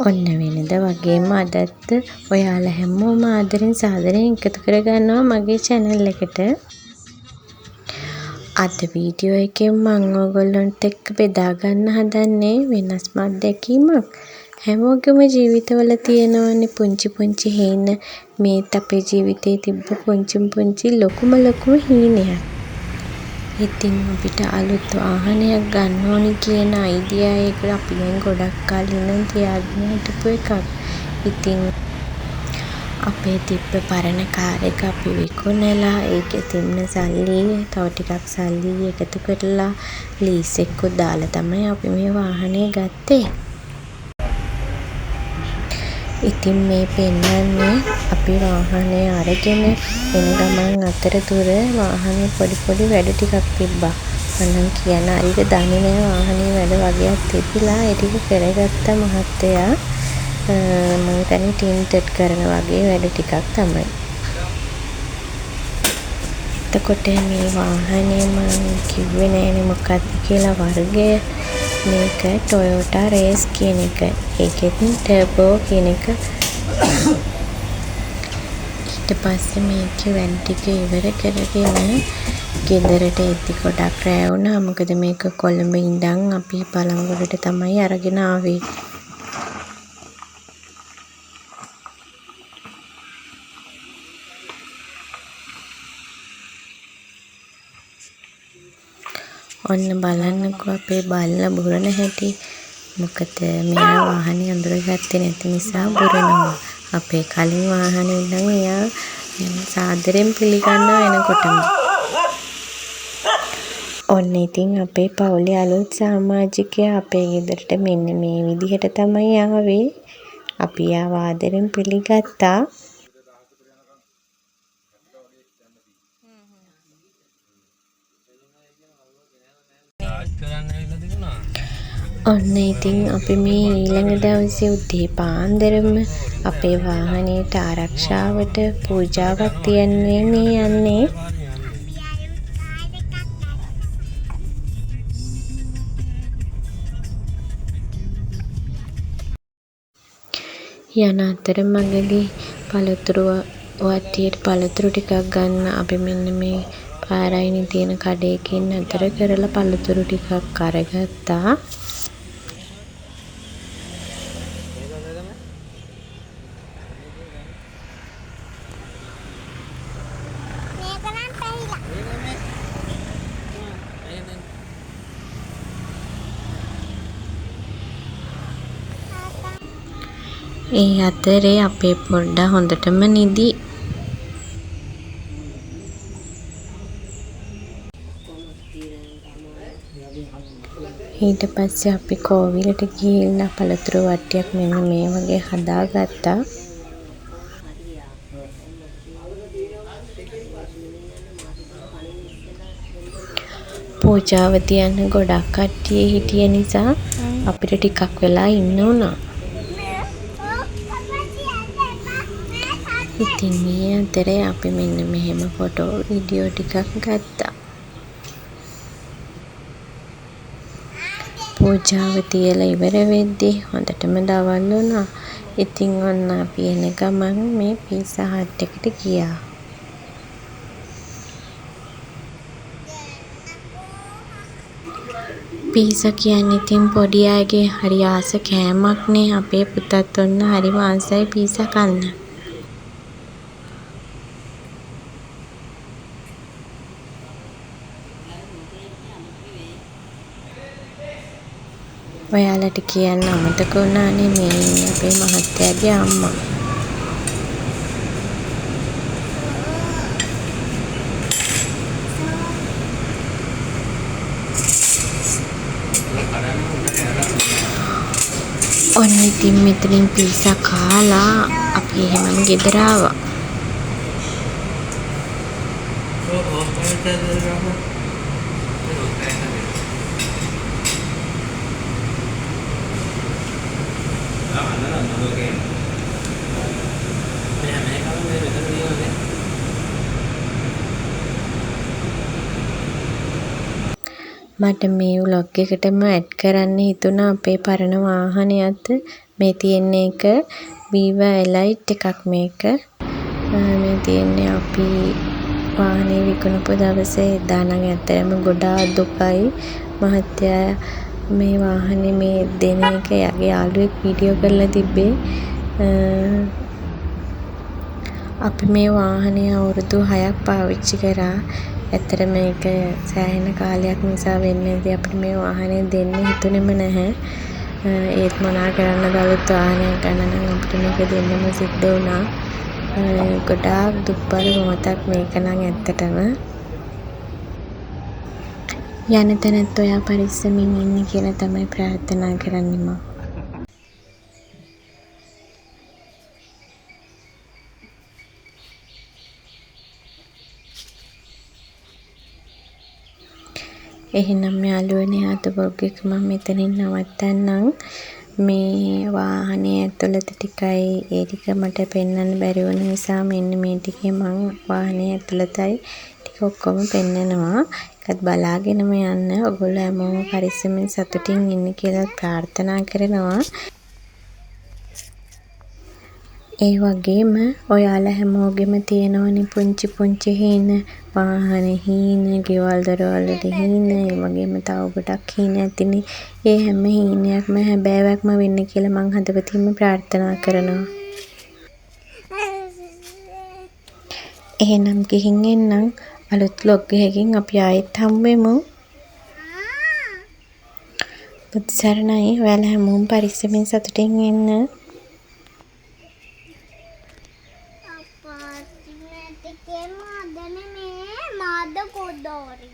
ඔන්න වෙනද වගේම අදත් ඔයාලා හැමෝම ආදරෙන් සාදරයෙන් එකතු කරගන්නවා මගේ channel එකට. අද වීඩියෝ එකෙන් මම ඔයගොල්ලන්ට එක්ක බෙදා ගන්න හදන්නේ වෙනස්ම අත්දැකීමක්. හැමෝගෙම ජීවිතවල තියෙනවනේ පුංචි පුංචි හීන. මේත් අපේ ජීවිතේ තිබ්බ පුංචි ලොකුම හීනයක්. ඉතින් අපිට අලුත් වාහනයක් ගන්න ඕනි කියන අයිඩියා එක අපි දැන් ගොඩක් කලින් ඉඳන් තියාගෙන හිටපු එකක්. ඉතින් අපේ තිබ්බ පරණ කාර් එක අපි විකුණලා ඒකේ තිබ්බ සල්ලි තව ටිකක් සල්ලි එකතු කරලා ලීස් එකකුත් දාලා තමයි අපි මේ වාහනේ ගත්තේ. ඉතින් මේ පෙන්නන්නේ අපි වාහනේ අරගෙන එන ගමන් අතරතුර වාහනේ පොඩි වැඩ ටිකක් තිබ්බා. මම කියන හරියට දන්නේ නැහැ වාහනේ වැඩ වගේක් තිබිලා ඒ ටික කරගත්ත මහත්තයා මම හිතන්නේ ටින්ටඩ් කරන වගේ වැඩ ටිකක් තමයි. එතකොට මේ වාහනේ මම කිව්වේ නෑනේ මොකක්ද කියලා වර්ගය. මේක Toyota Race කියන එක. ඒකෙත් turbo කියන එක. ඊට පස්සේ මේකේ වැඩ ටික ඉවර කරගෙන ගෙදරට එද්දි ගොඩක් රෑ වුණා. මොකද මේක කොළඹ ඉඳන් අපි පළංගොඩට තමයි අරගෙන ආවේ. ඔන්න බලන්නකෝ අපේ බල්ලා බුරන හැටි. මොකද මෙයා වාහනේ අඳුරගත්තේ නැති නිසා බුරනවා. අපේ කලින් වාහනේ ඉඳන් එයා සාදරයෙන් පිළිගන්නවා එනකොටම. ඔන්න ඉතින් අපේ පවුලේ අලුත් සමාජිකයා අපේ ගෙදරට මෙන්න මේ විදිහට තමයි ආවේ. අපි ආව ආදරෙන් පිළිගත්තා. ඔන්න ඉතින් අපි මේ ඊළඟ දවසේ උදේ පාන්දරම අපේ වාහනේට ආරක්ෂාවට පූජාවක් තියන්නේ මේ යන්නේ. යන අතරමඟදී පළතුරු වට්ටියට පළතුරු ටිකක් ගන්න අපි මෙන්න මේ පාරයිනේ තියෙන කඩේකින් අතර කරලා පළතුරු ටිකක් අරගත්තා. ඒ අතරේ අපේ පොඩ්ඩා හොඳටම නිදි. ඊට පස්සේ අපි කෝවිලට ගිහිල්ලා පළතුරු වට්ටියක් මෙන්න මේ වගේ හදාගත්තා. පූජාව තියන්න ගොඩක් කට්ටිය හිටිය නිසා අපිට ටිකක් වෙලා ඉන්න වුණා. ඉතින් මේ අතරේ අපි මෙන්න මෙහෙම ෆොටෝ වීඩියෝ ටිකක් ගත්තා. පූජාව තියලා ඉවර වෙද්දී හොඳටම දවල් වුණා. ඉතින් ඔන්න අපි එන ගමන් මේ පීසා හට් එකට ගියා. පීසා කියන්නේ ඉතින් පොඩි අයගේ හරි ආස කෑමක් නේ. අපේ පුතත් ඔන්න හරිම ආසයි පීසා කන්න. ඔයාලට කියන්න අමතක වුණානේ මේ ඉන්නේ අපේ මහත්තයාගේ අම්මා. ඔන්න ඉතින් මෙතනින් පීසා කාලා අපි එහෙමම ගෙදර ආවා. මට මේ ව්ලොග් එකටම ඇඩ් කරන්න හිතුණා අපේ පරණ වාහනයත් මේ තියෙන්නේ එක Viva Elite එකක් මේක. මේ තියෙන්නේ අපි වාහනේ විකුණපු දවසේ එදා නම් ඇත්තටම ගොඩාක් දුකයි. මහත්තයා මේ වාහනේ මේ දෙන එක යගේ යාළුවෙක් වීඩියෝ කරලා තිබ්බේ. අපි මේ වාහනේ අවුරුදු 6ක් පාවිච්චි කරා. ඇත්තට මේක සෑහෙන කාලයක් නිසා වෙන්නේදී අපිට මේ වාහනේ දෙන්න හිතුනේම නැහැ. ඒත් මොනා කරන්න ගලුත් වාහනයක් ගන්න නම් අපිට මේක දෙන්නම සිද්ධ වුණා. ගොඩාක් දුක්බර මොහොතක් මේක නම් ඇත්තටම. යන තැනත් ඔයා පරිස්සමින් ඉන්න කියලා තමයි ප්‍රාර්ථනා කරන්නේ මම. එහෙනම් යාළුවනේ අද vlog එක මම මෙතනින් නවත්තන්නම්. මේ වාහනේ ඇතුළත ටිකයි ඒ ටික මට පෙන්වන්න බැරි වුණ නිසා මෙන්න මේ ටිකේ මං වාහනේ ඇතුළතයි ටික ඔක්කොම පෙන්නනවා. ඒකත් බලාගෙනම යන්න. ඔයගොල්ලෝ හැමෝම පරිස්සමෙන් සතුටින් ඉන්න කියලා ප්‍රාර්ථනා කරනවා. ඒ වගේම ඔයාලා හැමෝගෙම තියෙනවනේ පුංචි පුංචි හීන, වාහන හීන, ගෙවල් දොරවල් වල හීන, ඒ වගේම තව ගොඩක් හීන ඇතිනේ. ඒ හැම හීනයක්ම හැබෑවක්ම වෙන්න කියලා මං හදවතින්ම ප්‍රාර්ථනා කරනවා. එහෙනම් ගිහින් එන්නම්. අලුත් vlog එකකින් අපි ආයෙත් හමු වෙමු. බුදු සරණයි. ඔයාලා හැමෝම පරිස්සමෙන් සතුටින් ඉන්න. Apa sih nanti kayak ada nih, ada kodori.